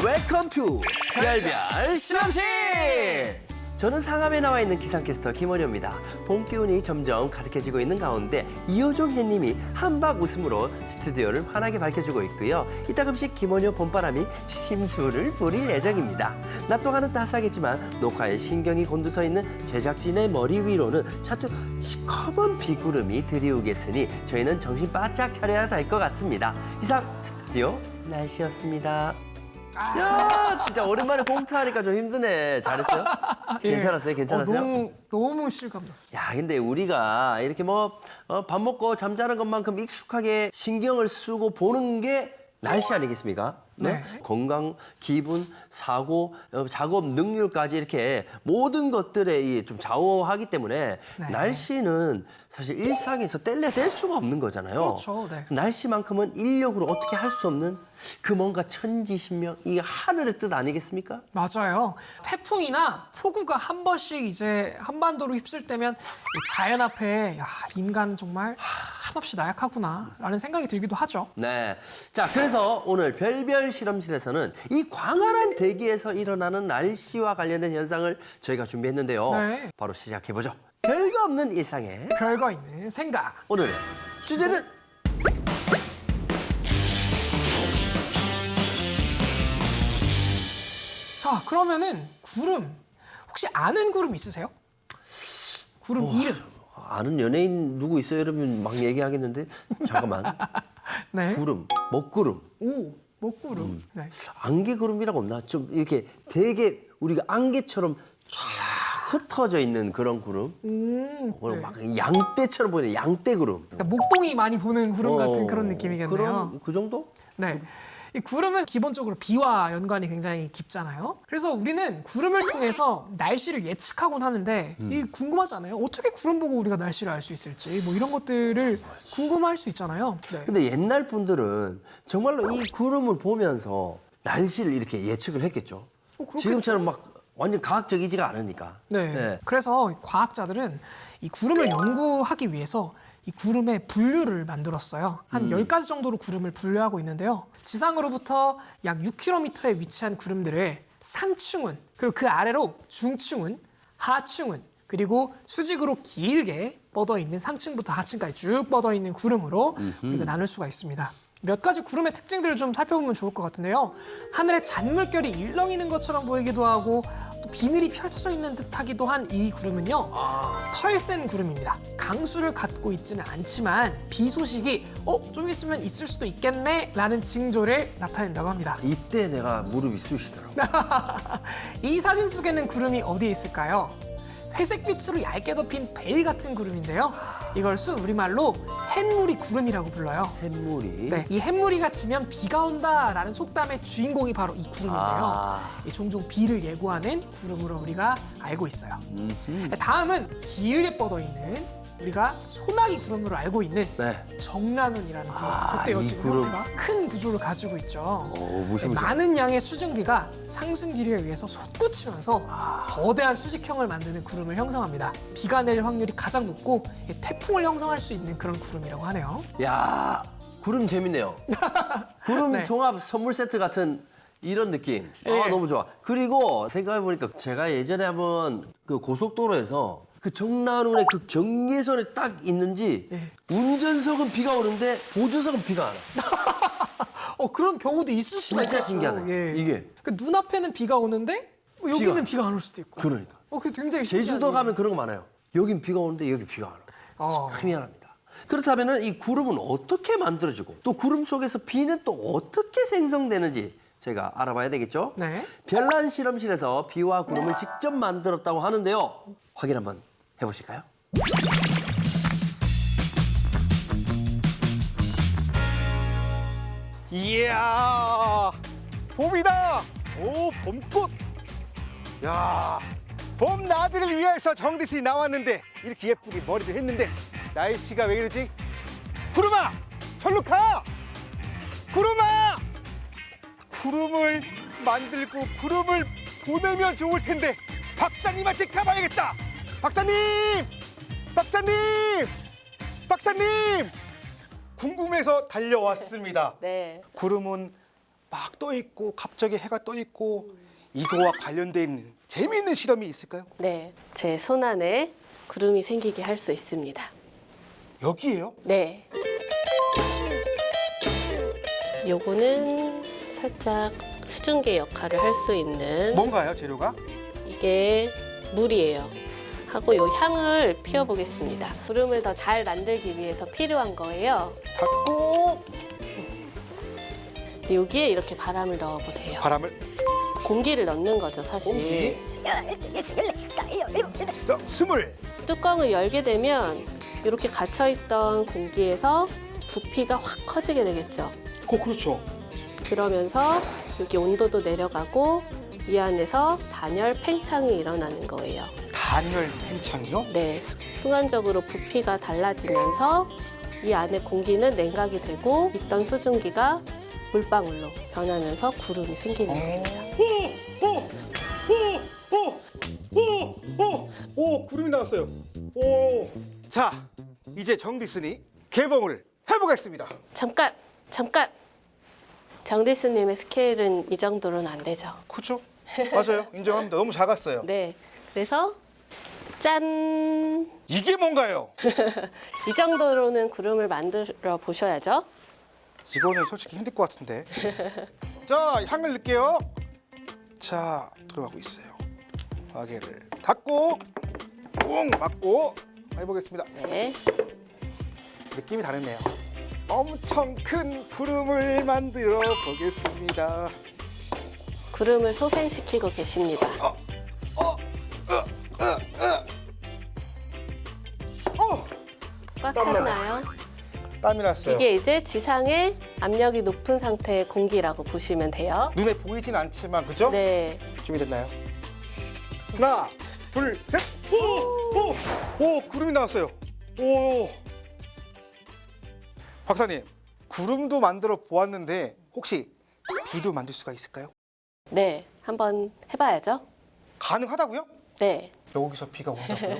웰컴 투 별별 실험실! 저는 상암에 나와 있는 기상캐스터 김원효입니다. 봄 기운이 점점 가득해지고 있는 가운데 이호종 해님이 한박 웃음으로 스튜디오를 환하게 밝혀주고 있고요. 이따금씩 김원효 봄바람이 심수를 부릴 예정입니다. 낮 동안은 따스하겠지만 녹화에 신경이 곤두서 있는 제작진의 머리 위로는 차츰 시커먼 비구름이 들이오겠으니 저희는 정신 바짝 차려야 할 것 같습니다. 이상 스튜디오 날씨였습니다. 야, 진짜 오랜만에 공투하니까 좀 힘드네. 잘했어요? 괜찮았어요? 괜찮았어요? 너무 실감났어요. 야, 근데 우리가 이렇게 밥 먹고 잠자는 것만큼 익숙하게 신경을 쓰고 보는 게 날씨 아니겠습니까? 네? 건강, 기분, 사고, 작업 능률까지 이렇게 모든 것들에 좀 좌우하기 때문에 날씨는 사실 일상에서 뗄래댈 수가 없는 거잖아요. 그렇죠. 네. 날씨만큼은 인력으로 어떻게 할 수 없는 그 뭔가 천지신명, 이게 하늘의 뜻 아니겠습니까? 맞아요. 태풍이나 폭우가 한 번씩 이제 한반도로 휩쓸 때면 이 자연 앞에 야, 인간 정말 한없이 나약하구나라는 생각이 들기도 하죠. 네. 자, 그래서 오늘 별별 실험실에서는 이 광활한 대기에서 일어나는 날씨와 관련된 현상을 저희가 준비했는데요. 네. 바로 시작해보죠. 별거 없는 일상에 별거 있는 생각. 오늘 주제는 자, 그러면은 구름. 혹시 아는 구름 있으세요? 구름 이름. 아는 연예인 누구 있어요? 여러분 막 얘기하겠는데 잠깐만. 네. 구름, 먹구름, 오, 먹구름. 네. 안개구름이라고 없나? 좀 이렇게 되게 우리가 안개처럼 쫙 흩어져 있는 그런 구름. 오늘 네. 막 양떼처럼 보이는 양떼구름. 그러니까 목동이 많이 보는 구름 같은 그런 느낌이겠네요. 그런 그 정도? 네. 이 구름은 기본적으로 비와 연관이 굉장히 깊잖아요. 그래서 우리는 구름을 통해서 날씨를 예측하곤 하는데 이 궁금하잖아요. 어떻게 구름 보고 우리가 날씨를 알 수 있을지 뭐 이런 것들을 궁금할 수 있잖아요. 네. 근데 옛날 분들은 정말로 이 구름을 보면서 날씨를 이렇게 예측을 했겠죠. 그렇겠죠. 지금처럼 막 완전 과학적이지가 않으니까. 네. 그래서 과학자들은 이 구름을 연구하기 위해서 이 구름의 분류를 만들었어요. 한 10가지 정도로 구름을 분류하고 있는데요. 지상으로부터 약 6km에 위치한 구름들을 상층운, 그리고 그 아래로 중층운, 하층운, 그리고 수직으로 길게 뻗어있는 상층부터 하층까지 쭉 뻗어있는 구름으로 우리가 나눌 수가 있습니다. 몇 가지 구름의 특징들을 좀 살펴보면 좋을 것 같은데요. 하늘에 잔물결이 일렁이는 것처럼 보이기도 하고 또 비늘이 펼쳐져 있는 듯하기도 한 이 구름은요. 털센 구름입니다. 강수를 갖고 있지는 않지만 비 소식이 좀 있으면 있을 수도 있겠네 라는 징조를 나타낸다고 합니다. 이때 내가 무릎이 쑤시더라고. 이 사진 속에는 구름이 어디에 있을까요? 회색빛으로 얇게 덮인 베일 같은 구름인데요. 이걸 우리말로 햇무리 구름이라고 불러요. 햇물이. 네, 이 햇무리가 지면 비가 온다라는 속담의 주인공이 바로 이 구름인데요. 이 종종 비를 예고하는 구름으로 우리가 알고 있어요. 다음은 길게 뻗어 있는 우리가 소나기 구름으로 알고 있는 네. 정란운이라는 구름. 어때요? 이 지금 구름. 형태가 큰 구조를 가지고 있죠. 무시무시. 많은 양의 수증기가 상승기류에 의해서 솟구치면서 거대한 수직형을 만드는 구름을 형성합니다. 비가 내릴 확률이 가장 높고 태풍을 형성할 수 있는 그런 구름이라고 하네요. 야, 구름 재밌네요. 구름 네. 종합 선물 세트 같은 이런 느낌. 예. 너무 좋아. 그리고 생각해보니까 제가 예전에 한번 그 고속도로에서 그 정란운의 그 경계선에 딱 있는지 운전석은 비가 오는데 보조석은 비가 안 와. 그런 경우도 있을 수가 진짜 있어요. 신기하네. 이게. 그 눈앞에는 비가 오는데 여기는 비가 안 올 수도 있고. 그러니까. 그게 굉장히 제주도 신기하네요. 가면 그런 거 많아요. 여긴 비가 오는데 여기 비가 안 와. 참 희한합니다. 그렇다면 이 구름은 어떻게 만들어지고 또 구름 속에서 비는 또 어떻게 생성되는지 제가 알아봐야 되겠죠? 네. 별난 실험실에서 비와 구름을 직접 만들었다고 하는데요. 확인 한번 해보실까요? 이야, 봄이다. 오, 봄꽃. 야, 봄 나들이를 위해서 정디씨 나왔는데 이렇게 예쁘게 머리를 했는데 날씨가 왜 이러지? 구름아, 절로 가. 구름아, 구름을 만들고 구름을 보내면 좋을 텐데 박사님한테 가봐야겠다. 박사님, 박사님, 박사님. 궁금해서 달려왔습니다. 네. 구름은 막 떠 있고 갑자기 해가 떠 있고 이거와 관련돼 있는 재미있는 실험이 있을까요? 네, 제 손 안에 구름이 생기게 할 수 있습니다. 여기에요? 네. 요거는 살짝 수증기 역할을 할 수 있는 뭔가요, 재료가? 이게 물이에요. 하고 요 향을 피워보겠습니다. 구름을 더 잘 만들기 위해서 필요한 거예요. 닫고 근데 여기에 이렇게 바람을 넣어보세요. 바람을 공기를 넣는 거죠, 사실. 스물. 뚜껑을 열게 되면 이렇게 갇혀있던 공기에서 부피가 확 커지게 되겠죠. 그렇죠. 그러면서 여기 온도도 내려가고 이 안에서 단열 팽창이 일어나는 거예요. 단열 팽창이요? 네, 순간적으로 부피가 달라지면서 이 안에 공기는 냉각이 되고 있던 수증기가 물방울로 변하면서 구름이 생기는 겁니다. 오, 구름이 나왔어요. 오. 자, 이제 정디슨이 개봉을 해보겠습니다. 잠깐! 정디스님의 스케일은 이 정도로는 안 되죠. 그렇죠? 맞아요. 인정합니다. 너무 작았어요. 네, 그래서 짠! 이게 뭔가요? 이 정도로는 구름을 만들어 보셔야죠. 이거는 솔직히 힘들 것 같은데. 자, 향을 넣을게요. 자, 들어가고 있어요. 마개를 닫고 뿡 맞고 해보겠습니다. 네, 느낌이 다르네요. 엄청 큰 구름을 만들어 보겠습니다. 구름을 소생시키고 계십니다. 꽉 찼나요? 땀이 났어요. 이게 이제 지상의 압력이 높은 상태의 공기라고 보시면 돼요. 눈에 보이진 않지만 그죠? 네, 준비됐나요? 하나, 둘, 셋. 오, 구름이 나왔어요. 오. 박사님, 구름도 만들어 보았는데 혹시 비도 만들 수가 있을까요? 네, 한번 해봐야죠. 가능하다고요? 네, 여기서 비가 온다고요?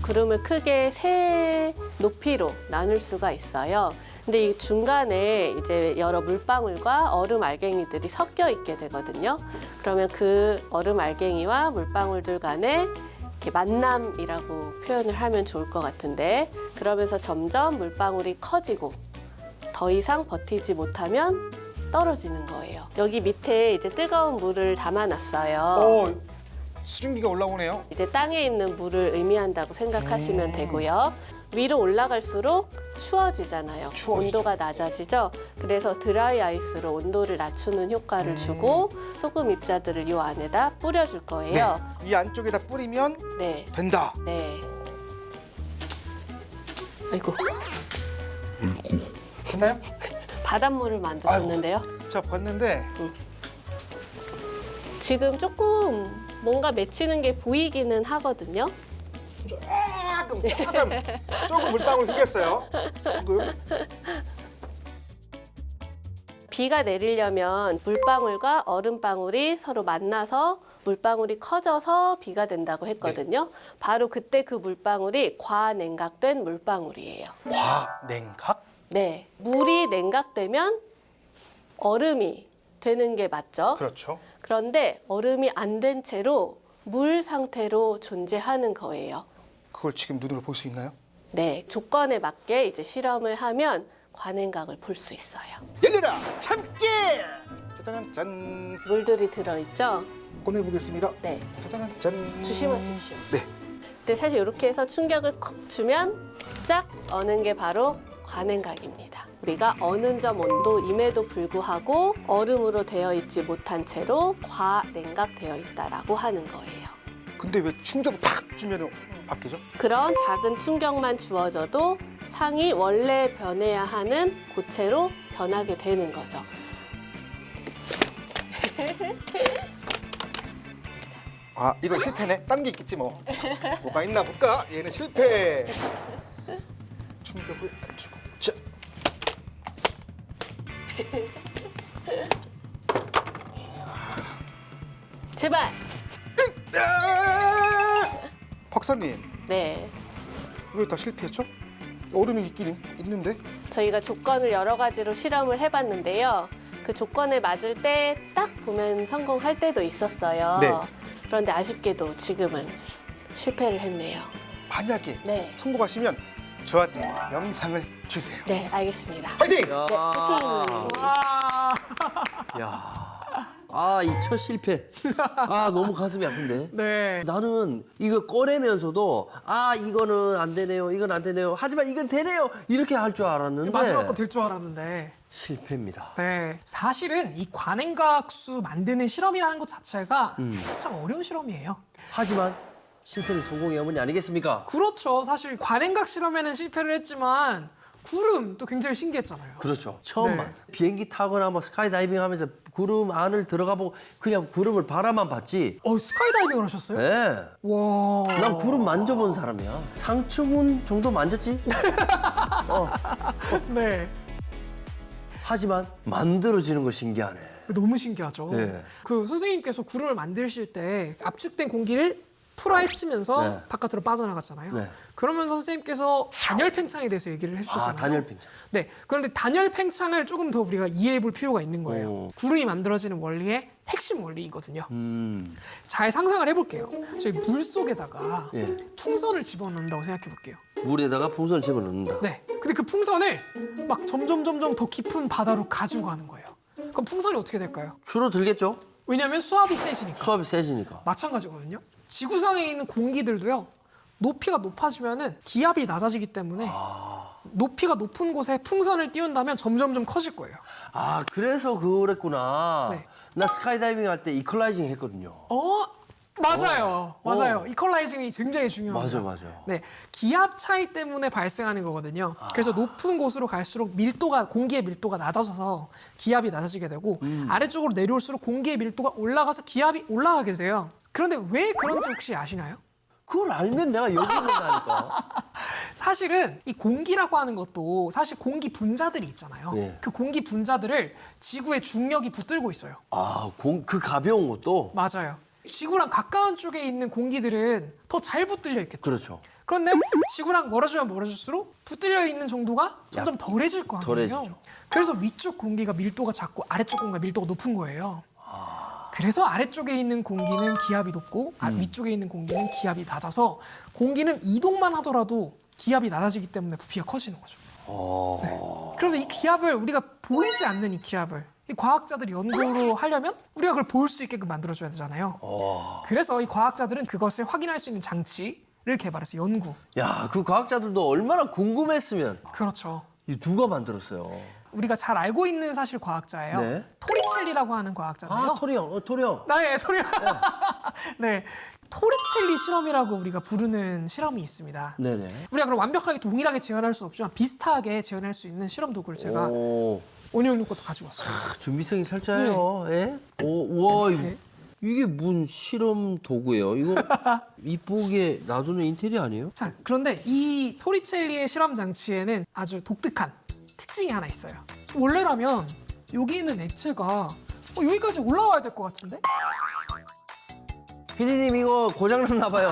구름을 크게 세 높이로 나눌 수가 있어요. 근데 이 중간에 이제 여러 물방울과 얼음 알갱이들이 섞여 있게 되거든요. 그러면 그 얼음 알갱이와 물방울들 간에 이렇게 만남이라고 표현을 하면 좋을 것 같은데, 그러면서 점점 물방울이 커지고 더 이상 버티지 못하면 떨어지는 거예요. 여기 밑에 이제 뜨거운 물을 담아놨어요. 수증기가 올라오네요. 이제 땅에 있는 물을 의미한다고 생각하시면 되고요. 위로 올라갈수록 추워지잖아요. 추워지죠. 온도가 낮아지죠. 그래서 드라이 아이스로 온도를 낮추는 효과를 주고 소금 입자들을 이 안에다 뿌려줄 거예요. 이 안쪽에다 뿌리면 네, 된다. 네. 아이고, 됐나요? 바닷물을 만드셨는데요. 저 봤는데 지금 조금 뭔가 맺히는 게 보이기는 하거든요. 조금 물방울 생겼어요. 비가 내리려면 물방울과 얼음방울이 서로 만나서 물방울이 커져서 비가 된다고 했거든요. 바로 그때 그 물방울이 과냉각된 물방울이에요. 과냉각? 네, 물이 냉각되면 얼음이 되는 게 맞죠. 그렇죠. 그런데 얼음이 안 된 채로 물 상태로 존재하는 거예요. 그걸 지금 눈으로 볼 수 있나요? 네, 조건에 맞게 이제 실험을 하면 과냉각을 볼 수 있어요. 열려라 참깨. 짜잔 짠. 물들이 들어있죠. 꺼내 보겠습니다. 네, 짜잔 짠. 조심하십시오. 네. 근데 사실 이렇게 해서 충격을 콕 주면 쫙 어는 게 바로 과냉각입니다. 우리가 어는 점 온도임에도 불구하고 얼음으로 되어 있지 못한 채로 과냉각되어 있다라고 하는 거예요. 근데 왜 충격을 탁 주면 바뀌죠? 그런 작은 충격만 주어져도 상이 원래 변해야 하는 고체로 변하게 되는 거죠. 아, 이건 실패네. 딴 게 있겠지 뭐. 뭐가 있나 볼까? 얘는 실패. 충격을 안 주고. 자. 제발! 박사님, 네. 왜 다 실패했죠? 얼음이 있긴 있는데. 저희가 조건을 여러 가지로 실험을 해봤는데요. 그 조건에 맞을 때 딱 보면 성공할 때도 있었어요. 네. 그런데 아쉽게도 지금은 실패를 했네요. 만약에 네. 성공하시면 저한테 영상을 주세요. 네, 알겠습니다. 파이팅! 야. 네, 파이팅! 와. 야. 아, 이 첫 실패. 아, 너무 가슴이 아픈데. 네. 나는 이거 꺼내면서도 아, 이거는 안 되네요. 이건 안 되네요. 하지만 이건 되네요. 이렇게 할 줄 알았는데 마지막 거 될 줄 알았는데. 실패입니다. 네. 사실은 이 관행각수 만드는 실험이라는 것 자체가 참 어려운 실험이에요. 하지만 실패는 성공의 어머니 아니겠습니까? 그렇죠. 사실 관행각 실험에는 실패를 했지만 구름도 굉장히 신기했잖아요. 그렇죠. 처음 네. 봤어. 비행기 타거나 뭐 스카이다이빙 하면서 구름 안을 들어가 보고 그냥 구름을 바라만 봤지. 스카이다이빙을 하셨어요? 네. 와. 난 구름 만져본 사람이야. 상층은 정도 만졌지? 네. 하지만 만들어지는 거 신기하네. 너무 신기하죠. 네. 그 선생님께서 구름을 만드실 때 압축된 공기를 풀어헤치면서 네. 바깥으로 빠져나갔잖아요. 네. 그러면서 선생님께서 단열 팽창에 대해서 얘기를 해주셨잖아요. 아, 단열 팽창. 네. 그런데 단열 팽창을 조금 더 우리가 이해해 볼 필요가 있는 거예요. 오. 구름이 만들어지는 원리의 핵심 원리이거든요. 잘 상상을 해볼게요. 저희 물 속에다가 예. 풍선을 집어넣는다고 생각해 볼게요. 물에다가 풍선을 집어넣는다. 네. 근데 그 풍선을 막 점점 더 깊은 바다로 가지고 가는 거예요. 그럼 풍선이 어떻게 될까요? 줄어들겠죠? 왜냐하면 수압이 세지니까. 수압이 세지니까. 마찬가지거든요. 지구상에 있는 공기들도요. 높이가 높아지면은 기압이 낮아지기 때문에 높이가 높은 곳에 풍선을 띄운다면 점점 커질 거예요. 아, 그래서 그랬구나. 네. 나 스카이다이빙 할 때 이퀄라이징 했거든요. 맞아요. 맞아요. 이퀄라이징이 굉장히 중요합니다. 맞아. 네, 기압 차이 때문에 발생하는 거거든요. 그래서 높은 곳으로 갈수록 공기의 밀도가 낮아져서 기압이 낮아지게 되고 아래쪽으로 내려올수록 공기의 밀도가 올라가서 기압이 올라가게 돼요. 그런데 왜 그런지 혹시 아시나요? 그걸 알면 내가 여기 있는다니까. 사실은 이 공기라고 하는 것도 사실 공기 분자들이 있잖아요. 네. 그 공기 분자들을 지구의 중력이 붙들고 있어요. 아, 그 가벼운 것도? 맞아요. 지구랑 가까운 쪽에 있는 공기들은 더 잘 붙들려 있겠죠. 그렇죠. 그런데 지구랑 멀어지면 멀어질수록 붙들려 있는 정도가 점점 덜해질 거 아니에요. 덜해지죠. 그래서 위쪽 공기가 밀도가 작고 아래쪽 공기가 밀도가 높은 거예요. 그래서 아래쪽에 있는 공기는 기압이 높고 위쪽에 있는 공기는 기압이 낮아서 공기는 이동만 하더라도 기압이 낮아지기 때문에 부피가 커지는 거죠. 네. 그런데 이 기압을 우리가 보이지 않는 이 기압을 이 과학자들이 연구를 하려면 우리가 그걸 볼 수 있게끔 만들어줘야 되잖아요. 그래서 이 과학자들은 그것을 확인할 수 있는 장치를 개발해서 연구. 야, 그 과학자들도 얼마나 궁금했으면. 그렇죠. 이 누가 만들었어요? 우리가 잘 알고 있는 사실 과학자예요. 네. 토리첼리라고 하는 과학자인데요. 아, 토리형. 네, 토리첼리. 네, 토리첼리 실험이라고 우리가 부르는 실험이 있습니다. 네네. 우리가 그럼 완벽하게 동일하게 재현할 수는 없지만 비슷하게 재현할 수 있는 실험 도구를 제가 오, 오늘용 것도 가지고 왔어요. 준비성이 철저해요. 예? 우와, 네. 이게 뭔 실험 도구예요? 이거 이쁘게 놔두는 인테리어 아니에요? 자, 그런데 이 토리첼리의 실험 장치에는 아주 독특한 특징이 하나 있어요. 원래라면 여기 있는 액체가 여기까지 올라와야 될 것 같은데? 피디님 이거 고장났나 봐요.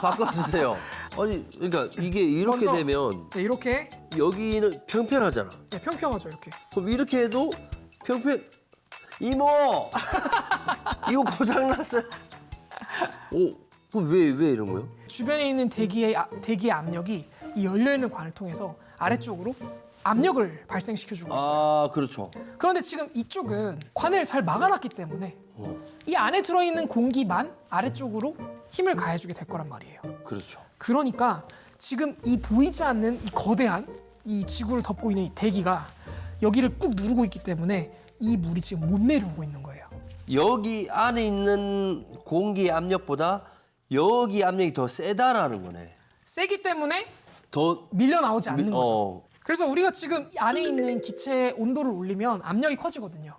바꿔주세요. 아니, 그러니까 이게 이렇게 먼저, 되면 네, 이렇게 여기는 평평하잖아. 네, 평평하죠, 이렇게. 그럼 이렇게 해도 이모! 이거 고장났어요. 오, 그럼 왜 이런 거예요? 주변에 있는 대기의 압력이 이 열려있는 관을 통해서 아래쪽으로 압력을 발생시켜주고 있어요. 아, 그렇죠. 그런데 지금 이쪽은 관을 잘 막아놨기 때문에 이 안에 들어있는 공기만 아래쪽으로 힘을 가해주게 될 거란 말이에요. 그렇죠. 그러니까 지금 이 보이지 않는 이 거대한 이 지구를 덮고 있는 이 대기가 여기를 꾹 누르고 있기 때문에 이 물이 지금 못 내려오고 있는 거예요. 여기 안에 있는 공기 압력보다 여기 압력이 더 세다라는 거네. 세기 때문에 더 밀려 나오지 않는 거죠. 어, 그래서 우리가 지금 이 안에 있는 기체의 온도를 올리면 압력이 커지거든요.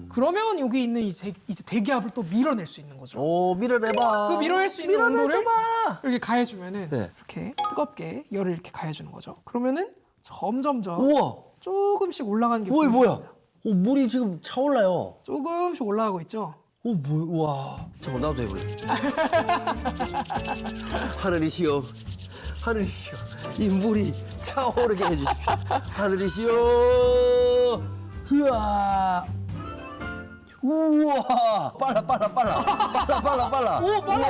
그러면 여기 있는 이제 대기압을 또 밀어낼 수 있는 거죠. 밀어내봐. 그 밀어낼 수 있는 온도를 밀어내줘봐. 이렇게 가해주면은 네. 이렇게 뜨겁게 열을 이렇게 가해주는 거죠. 그러면은 점점점 우와, 조금씩 올라가는 게 뭐야? 보입니다. 물이 지금 차올라요. 조금씩 올라가고 있죠. 와, 저거 나도 해볼래. 하늘이시여, 하늘이시여, 이 물이 차오르게 해주십시오. 하늘이시여, 으아. 우와, 빨라. 오, 빨라.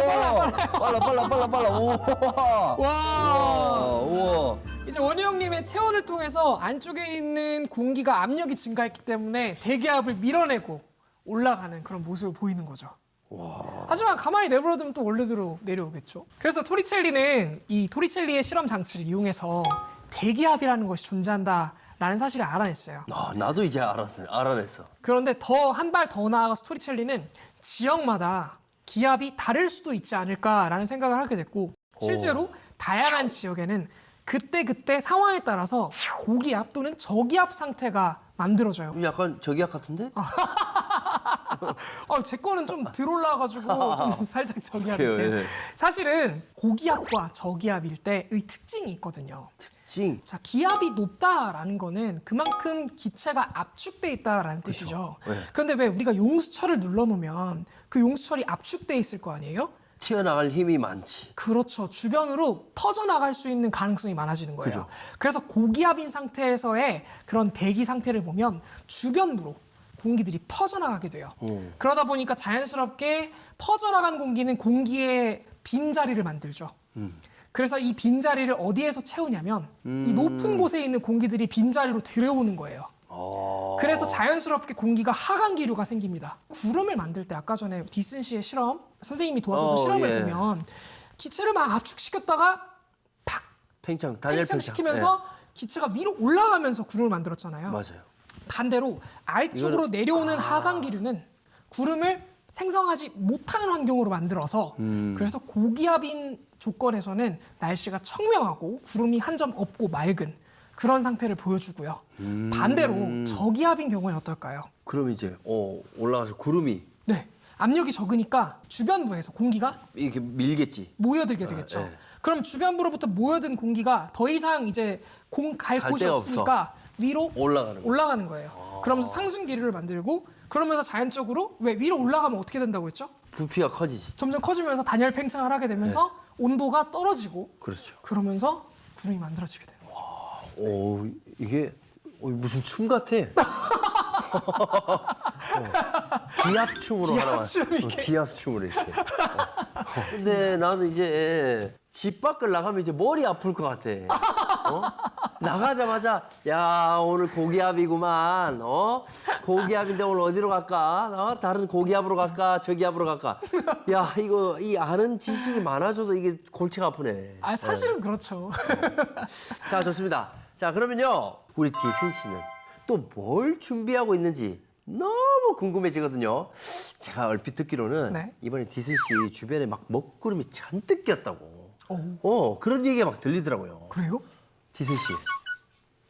우와. 우와. 이제 원희 형님의 체온을 통해서 안쪽에 있는 공기가 압력이 증가했기 때문에 대기압을 밀어내고 올라가는 그런 모습을 보이는 거죠. 하지만 가만히 내버려두면 또 원래대로 내려오겠죠. 그래서 토리첼리는 이 토리첼리의 실험 장치를 이용해서 대기압이라는 것이 존재한다라는 사실을 알아냈어요. 아, 나도 이제 알아냈어. 그런데 더 한 발 더 나아가서 토리첼리는 지역마다 기압이 다를 수도 있지 않을까라는 생각을 하게 됐고 실제로 다양한 지역에는 그때 상황에 따라서 고기압 또는 저기압 상태가 만들어져요. 약간 저기압 같은데? 제 거는 좀 덜 올라가지고 좀 살짝 저기압인데 그래요, 예. 사실은 고기압과 저기압일 때의 특징이 있거든요. 찡. 자, 기압이 높다라는 거는 그만큼 기체가 압축돼 있다라는 뜻이죠. 네. 그런데 왜 우리가 용수철을 눌러놓으면 그 용수철이 압축돼 있을 거 아니에요? 튀어나갈 힘이 많지. 그렇죠. 주변으로 퍼져나갈 수 있는 가능성이 많아지는 거예요. 그죠. 그래서 고기압인 상태에서의 그런 대기 상태를 보면 주변부로 공기들이 퍼져나가게 돼요. 그러다 보니까 자연스럽게 퍼져나간 공기는 공기의 빈자리를 만들죠. 그래서 이 빈자리를 어디에서 채우냐면 이 높은 곳에 있는 공기들이 빈자리로 들어오는 거예요. 그래서 자연스럽게 공기가 하강기류가 생깁니다. 구름을 만들 때 아까 전에 디슨 씨의 실험, 선생님이 도와줬던 실험을 예. 보면 기체를 막 압축시켰다가 팍 단열 팽창시키면서 기체가 위로 올라가면서 구름을 만들었잖아요. 맞아요. 반대로 아래쪽으로 이거는- 내려오는 하강기류는 구름을 생성하지 못하는 환경으로 만들어서 그래서 고기압인 조건에서는 날씨가 청명하고 구름이 한 점 없고 맑은 그런 상태를 보여주고요. 반대로 저기압인 경우는 어떨까요? 그럼 이제 올라가서 구름이 네, 압력이 적으니까 주변부에서 공기가 이렇게 밀겠지. 모여들게 되겠죠. 네. 그럼 주변부로부터 모여든 공기가 더 이상 이제 갈 갈 곳이 데가 없으니까 위로 올라가는 거야. 거예요. 그러면서 상승 기류를 만들고 그러면서 자연적으로 왜 위로 올라가면 어떻게 된다고 했죠? 부피가 커지지. 점점 커지면서 단열 팽창을 하게 되면서 온도가 떨어지고 그렇죠. 그러면서 구름이 만들어지게 돼요. 오, 이게 무슨 춤 같아. 기압춤으로 하나 기압춤으로 이렇게. 근데 나는 이제 집 밖을 나가면 이제 머리 아플 것 같아. 나가자마자 야 오늘 고기압이구만. 고기압인데 오늘 어디로 갈까? 다른 고기압으로 갈까? 저기압으로 갈까? 야 이거 이 아는 지식이 많아져도 이게 골치가 아프네. 사실은 그렇죠. 자, 좋습니다. 자, 그러면요. 우리 디슨 씨는 또 뭘 준비하고 있는지 너무 궁금해지거든요. 제가 얼핏 듣기로는 네. 이번에 디슨 씨 주변에 막 먹구름이 잔뜩 꼈다고. 그런 얘기가 막 들리더라고요. 그래요? 디슨 씨,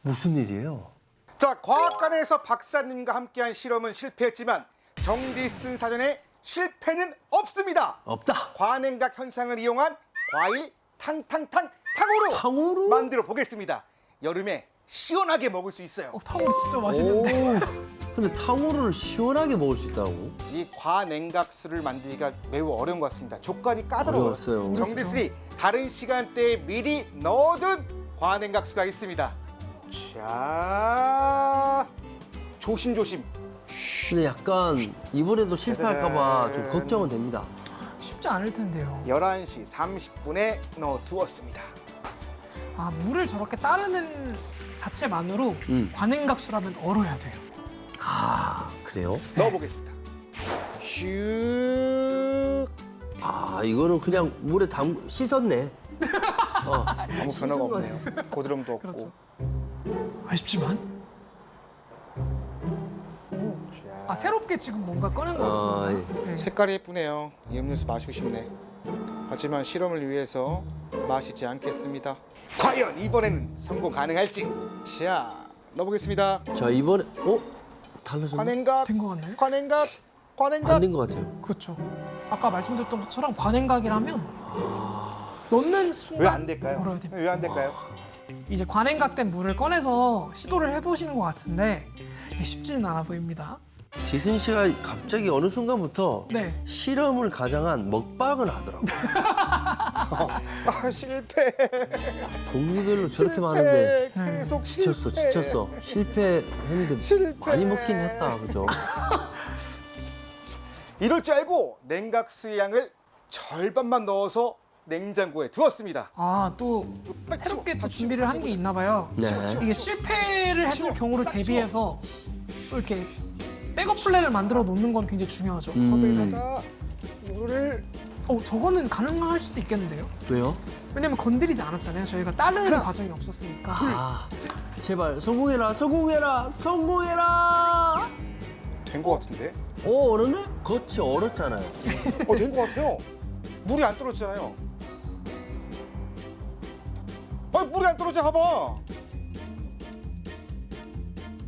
무슨 일이에요? 자, 과학관에서 박사님과 함께한 실험은 실패했지만 정디슨 사전에 실패는 없습니다. 없다. 관행각 현상을 이용한 과일 탕으로 탕후루? 만들어 보겠습니다. 여름에 시원하게 먹을 수 있어요. 탕후루 진짜 맛있는데. 근데 탕후루를 시원하게 먹을 수 있다고? 이 과냉각수를 만들기가 매우 어려운 것 같습니다. 조건이 까다로워요. 어려웠어요. 정디슨이 다른 시간대에 미리 넣어둔 과냉각수가 있습니다. 자, 조심조심. 근데 약간 이번에도 실패할까봐 좀 걱정은 됩니다. 쉽지 않을 텐데요. 11시 30분에 넣어두었습니다. 물을 저렇게 따르는 자체만으로 관행각수라면 얼어야 돼요. 그래요? 넣어보겠습니다. 슉. 이거는 그냥 물에 씻었네. 아무 변화가 없네요. 고드름도 없고. 그렇죠. 아쉽지만. 새롭게 지금 뭔가 꺼낸 것 같습니다. 네. 색깔이 예쁘네요. 이 음료수 마시고 싶네. 하지만 실험을 위해서 마시지 않겠습니다. 과연 이번에는 성공 가능할지. 자, 넣어보겠습니다. 자, 이번에 달라졌네. 관행각, 된 것 같나요? 관행각, 관행각. 안 된 것 같아요. 그렇죠. 아까 말씀드렸던 것처럼 관행각이라면 넣는 순간 왜 안 될까요? 얼어야 됩니다. 왜 안 될까요? 이제 관행각된 물을 꺼내서 시도를 해보시는 것 같은데 쉽지는 않아 보입니다. 지순 씨가 갑자기 어느 순간부터 네. 실험을 가장한 먹방을 하더라고요. 아, 실패. 종류별로 저렇게 많은데 계속 지쳤어, 실패. 지쳤어. 실패했는데 실패. 많이 먹긴 했다, 그죠? 이럴 줄 알고 냉각수의 양을 절반만 넣어서 냉장고에 두었습니다. 아, 또 새롭게 또 준비를 한 게 있나 봐요. 네. 이게 실패를 했을 경우를 대비해서 또 이렇게 백업 플랜을 만들어 놓는 건 굉장히 중요하죠. 거기다가 물을 저거는 가능할 수도 있겠는데요. 왜요? 왜냐면 건드리지 않았잖아요. 저희가 따르는 과정이 없었으니까. 아, 제발 성공해라, 성공해라, 성공해라. 된 것 같은데? 오, 얼었네? 겉이 얼었잖아요. 된 것 같아요. 물이 안 떨어지잖아요. 물이 안 떨어져, 봐봐.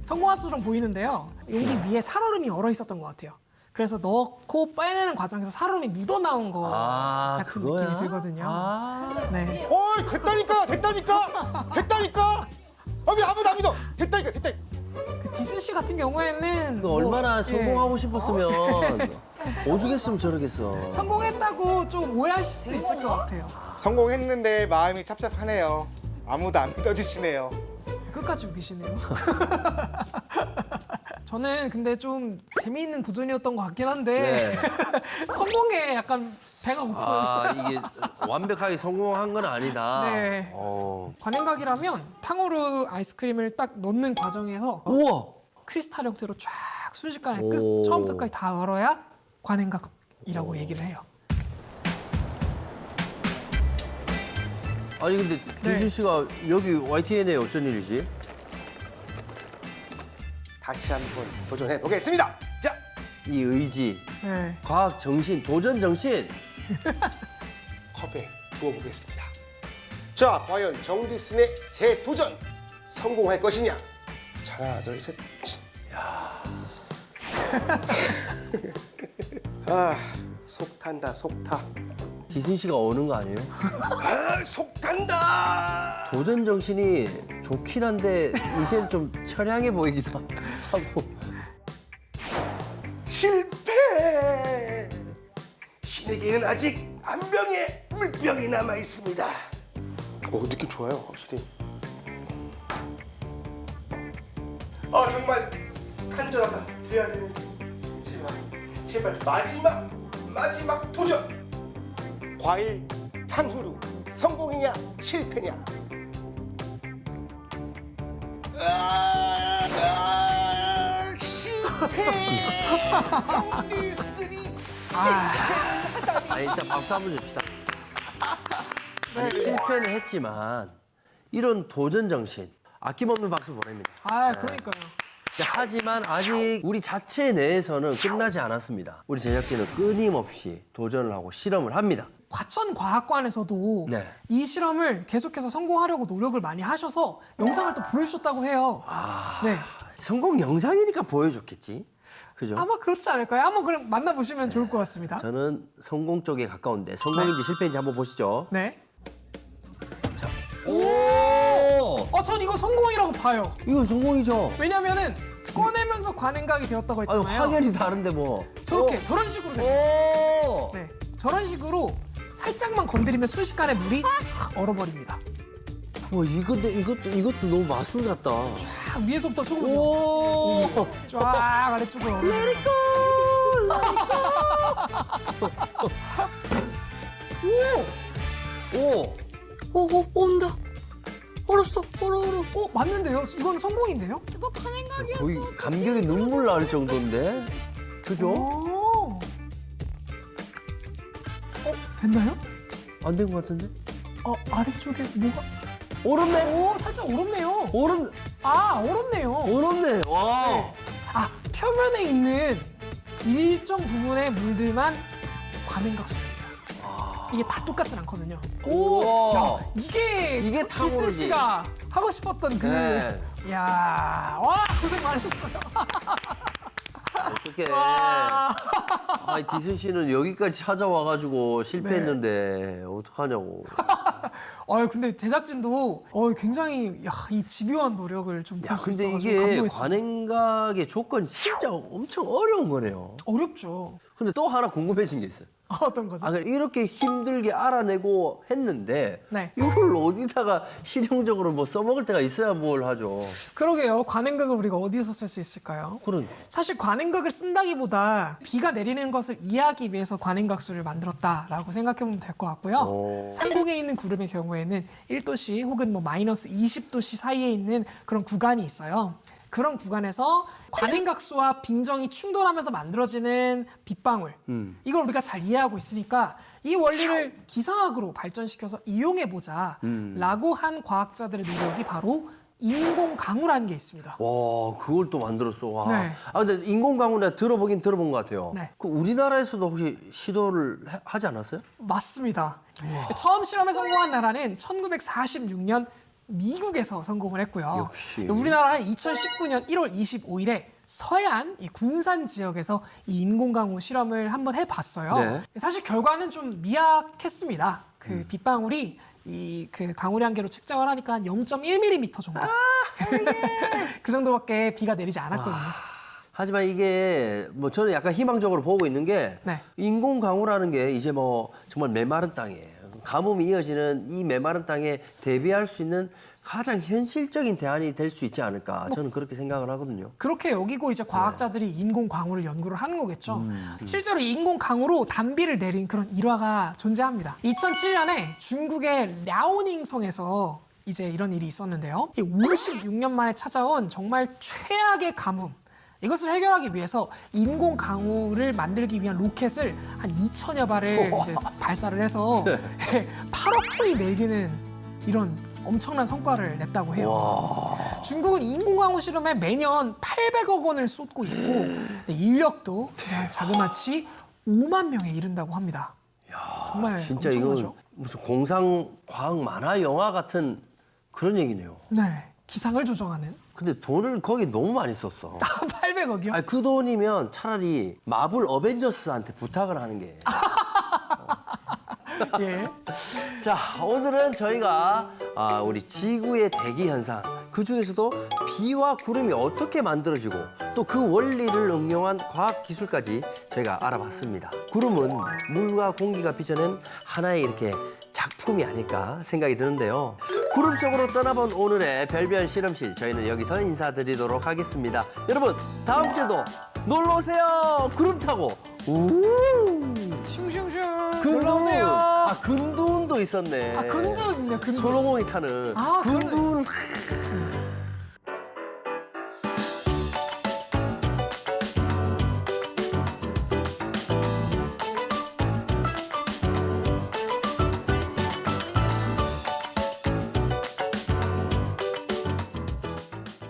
성공한 것처럼 보이는데요. 용기 위에 살얼음이 얼어 있었던 것 같아요. 그래서 넣고 빼내는 과정에서 살얼음이 묻어 나온 거 같은 느낌이 들거든요. 아, 네. 됐다니까, 됐다니까. 왜 아무도 안 믿어? 됐다니까. 그 디슨 씨 같은 경우에는 그 얼마나 예, 성공하고 싶었으면 오죽했으면 저러겠어. 성공했다고 좀 오해하실 수도 있을 것 같아요. 성공했는데 마음이 찹찹하네요. 아무도 안 믿어주시네요. 끝까지 우기시네요. 저는 근데 좀 재미있는 도전이었던 것 같긴 한데 성공에 약간 배가 고파요. 아, 이게 완벽하게 성공한 건 아니다. 네. 어. 관행각이라면 탕후루 아이스크림을 딱 넣는 과정에서 우와. 크리스탈 형태로 쫙 순식간에 오. 처음부터 끝까지 다 얼어야 관행각이라고 얘기를 해요. 아니 근데 디수 씨가 여기 YTN에 어쩐 일이지? 다시 한번 도전해 보겠습니다. 자, 이 의지, 네. 과학 정신, 도전 정신. 컵에 부어보겠습니다. 자, 과연 정디슨의 재도전 성공할 것이냐? 자, 하나, 둘, 셋. 속 탄다, 속 타. 디수 씨가 어는 거 아니에요? 속 탄다. 도전 정신이 좋긴 한데 이젠 좀 처량해 보이기도 하고. 실패. 신에게는 아직 한 병의 물병이 남아 있습니다. 느낌 좋아요, 확실히. 정말 간절하다. 돼야 되는데 제발 마지막 도전. 과일 탕후루 성공이냐 실패냐? 실패. 정디슨이 아니, 일단 박수 한번 줍시다. 아니, 실패는 했지만 이런 도전 정신 아낌없는 박수 보냅니다. 그러니까요. 자, 하지만 아직 우리 자체 내에서는 끝나지 않았습니다. 우리 제작진은 끊임없이 도전을 하고 실험을 합니다. 과천과학관에서도 네. 이 실험을 계속해서 성공하려고 노력을 많이 하셔서 영상을 또 보여주셨다고 해요. 네. 성공 영상이니까 보여줬겠지. 그죠? 아마 그렇지 않을까요? 한번 그럼 만나보시면 좋을 것 같습니다. 저는 성공 쪽에 가까운데 성공인지 실패인지 한번 보시죠. 네. 자, 오! 전 이거 성공이라고 봐요. 이건 성공이죠. 왜냐면은 꺼내면서 관행각이 되었다고 아유, 했잖아요. 확연히 다른데 뭐. 저런 식으로 돼요. 오! 네. 저런 식으로 살짝만 건드리면 순식간에 물이 쫙 얼어버립니다. 이것도 너무 마술 같다. 쫙 위에서부터 초고죠. 오! 쫙 아래쪽으로. Let it go! 오! 온다. 얼었어. 얼어. 맞는데요? 이건 성공인데요? 대박 관행각이야. 거의 감격에 눈물 날 정도인데? 그죠? 오. 됐나요? 안 된 것 같은데? 아래쪽에 뭐가? 얼었네? 오, 살짝 얼었네요. 얼었네요. 얼었네. 와. 표면에 있는 일정 부분의 물들만 관행각수입니다. 이게 다 똑같진 않거든요. 우와. 야, 이게 탕후루지. 디슨 씨가 하고 싶었던 네. 야, 와, 고생 많으셨어요. 어떡해. 와. 디슨 씨는 여기까지 찾아와가지고 실패했는데 어떡하냐고. 근데 제작진도 굉장히 이 집요한 노력을 좀 볼 수 근데 있어가지고 이게 감동했습니다. 관행각의 조건이 진짜 엄청 어려운 거네요. 어렵죠. 근데 또 하나 궁금해진 게 있어요. 어떤 거죠? 아, 이렇게 힘들게 알아내고 했는데 네. 이걸 어디다가 실용적으로 뭐 써먹을 때가 있어야 뭘 하죠. 그러게요. 관행극을 우리가 어디서 쓸 수 있을까요? 그런 사실 관행극을 쓴다기보다 비가 내리는 것을 이해하기 위해서 관행각수를 만들었다라고 생각해보면 될 것 같고요. 오. 상공에 있는 구름의 경우에는 1도씨 혹은 뭐 마이너스 20도씨 사이에 있는 그런 구간이 있어요. 그런 구간에서 관행각수와 빙정이 충돌하면서 만들어지는 빗방울. 이걸 우리가 잘 이해하고 있으니까 이 원리를 기상학으로 발전시켜서 이용해보자 라고 한 과학자들의 노력이 바로 인공강우라는 게 있습니다. 와, 그걸 또 만들었어. 와. 네. 아, 근데 인공강우 내가 들어본 것 같아요. 네. 그 우리나라에서도 혹시 시도를 하지 않았어요? 맞습니다. 처음 실험에 성공한 나라는 1946년 미국에서 성공을 했고요. 역시. 우리나라는 2019년 1월 25일에 서해안 이 군산 지역에서 이 인공강우 실험을 한번 해봤어요. 네. 사실 결과는 좀 미약했습니다. 그 빗방울이 이 그 강우량 계로 측정을 하니까 한 0.1mm 정도. 그 정도밖에 비가 내리지 않았거든요. 하지만 이게 뭐 저는 약간 희망적으로 보고 있는 게 네. 인공강우라는 게 이제 뭐 정말 메마른 땅에 가뭄이 이어지는 이 메마른 땅에 대비할 수 있는 가장 현실적인 대안이 될 수 있지 않을까 저는 그렇게 생각을 하거든요. 그렇게 여기고 이제 과학자들이 인공강우를 연구를 하는 거겠죠. 실제로 인공강우로 단비를 내린 그런 일화가 존재합니다. 2007년에 중국의 랴오닝 성에서 이제 이런 일이 있었는데요. 56년 만에 찾아온 정말 최악의 가뭄. 이것을 해결하기 위해서 인공강우를 만들기 위한 로켓을 한 2천여 발을 이제 발사를 해서 8억 톤이 내리는 이런 엄청난 성과를 냈다고 해요. 중국은 인공강우 실험에 매년 800억 원을 쏟고 있고 인력도 자그마치 5만 명에 이른다고 합니다. 정말 진짜 엄청나죠. 이건 무슨 공상 과학 만화 영화 같은 그런 얘기네요. 네, 기상을 조정하는 근데 돈을 거기 너무 많이 썼어. 800억이요? 아니, 그 돈이면 차라리 마블 어벤져스한테 부탁을 하는 게. 예. 자, 오늘은 저희가 우리 지구의 대기 현상, 그 중에서도 비와 구름이 어떻게 만들어지고 또 그 원리를 응용한 과학 기술까지 저희가 알아봤습니다. 구름은 물과 공기가 빚어낸 하나의 이렇게 작품이 아닐까 생각이 드는데요. 구름 속으로 떠나본 오늘의 별별 실험실, 저희는 여기서 인사드리도록 하겠습니다. 여러분, 다음 주에도 놀러 오세요. 구름 타고. 우. 슝슝슝 근둔. 놀러오세요. 근둔도 있었네. 근둔 있네요. 근둔. 손오공이 타는 아, 근둔.